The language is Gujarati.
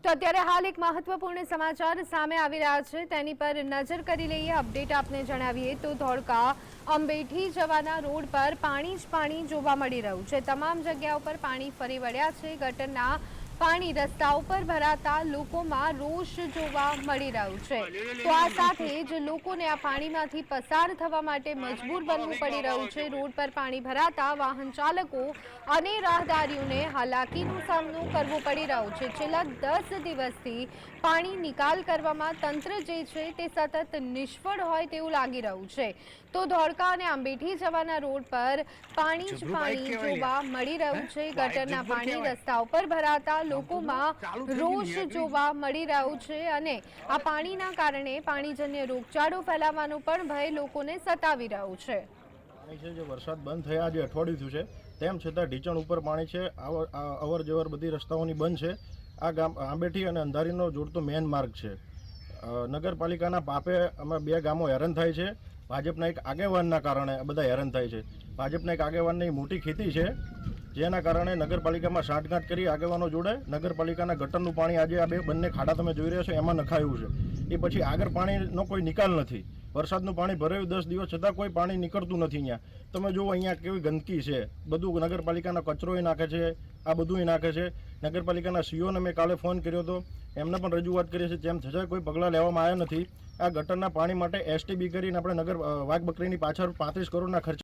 તો અત્યારે હાલ એક મહત્વપૂર્ણ સમાચાર સામે આવી રહ્યા છે, તેની પર નજર કરી લઈએ। અપડેટ આપને જણાવીએ તો ધોળકા અંબેઠી જવાના રોડ પર પાણી જ પાણી જોવા મળી રહ્યું છે। તમામ જગ્યાઓ પર પાણી ફરી વળ્યા છે। ગટરના પાણી રસ્તા ઉપર ભરાતા લોકોમાં રોષ જોવા મળી રહ્યું છે। તો આ સાથે જ લોકોને આ પાણીમાંથી પસાર થવા માટે મજબૂર બનવું પડી રહ્યું છે। રોડ પર પાણી ભરાતા વાહન ચાલકો અને રાહદારીઓને હાલાકીનો સામનો કરવો પડી રહ્યો છે। છેલ્લા 10 દિવસથી પાણી નિકાલ કરવામાં તંત્ર જે છે તે સતત નિષ્ફળ હોય તેવું લાગી રહ્યું છે। તો ધોળકા અને અંબેઠી જવાના રોડ પર પાણી જ પાણી જોવા મળી રહ્યું છે। ગટરના પાણી રસ્તા ઉપર ભરાતા લોકોમાં રોષ જોવા મળી રહ્યો છે અને આ પાણીના કારણે પાણીજન્ય રોગચાળો ફેલાવાનો પણ ભય લોકોને સતાવી રહ્યો છે। જે વરસાદ બંધ થયા આજે અઠવાડિયું થયું છે, તેમ છતાં ઢીચણ ઉપર પાણી છે। અવર જવર બધી રસ્તાઓની બંધ છે। આ ગામ આંબેઠી અને અંધારીનો જોડતો મેન માર્ગ છે। નગરપાલિકાના પાપે અમે બે ગામો હેરાન થાય છે। ભાજપના એક આગેવાનના કારણે બધા હેરાન થાય છે। ભાજપના એક આગેવાનની મોટી ખેતી છે, જેના કારણે નગરપાલિકામાં સાંઠગાંઠ કરી આગેવાનો જોડે નગરપાલિકાના ગટરનું પાણી આજે આ બંને ખાડા તમે જોઈ રહ્યા છો એમાં નખાયું છે। એ પછી આગળ પાણીનો કોઈ નિકાલ નથી। વરસાદનું પાણી ભરાયું 10 દિવસ છતાં કોઈ પાણી નીકળતું નથી। અહીંયા તમે જુઓ અહીંયા કેવી ગંદકી છે, બધું નગરપાલિકાનો કચરો નાખે છે, આ બધું નાખે છે। નગરપાલિકાના સીઓને મેં કાલે ફોન કર્યો હતો, એમને પણ રજૂઆત કરી છે, તેમ છતાં કોઈ પગલાં લેવામાં આવ્યા નથી। આ ગટરના પાણી માટે એસટીબી કરીને આપણે વાઘ બકરીની પાછળ 35 કરોડના ખર્ચ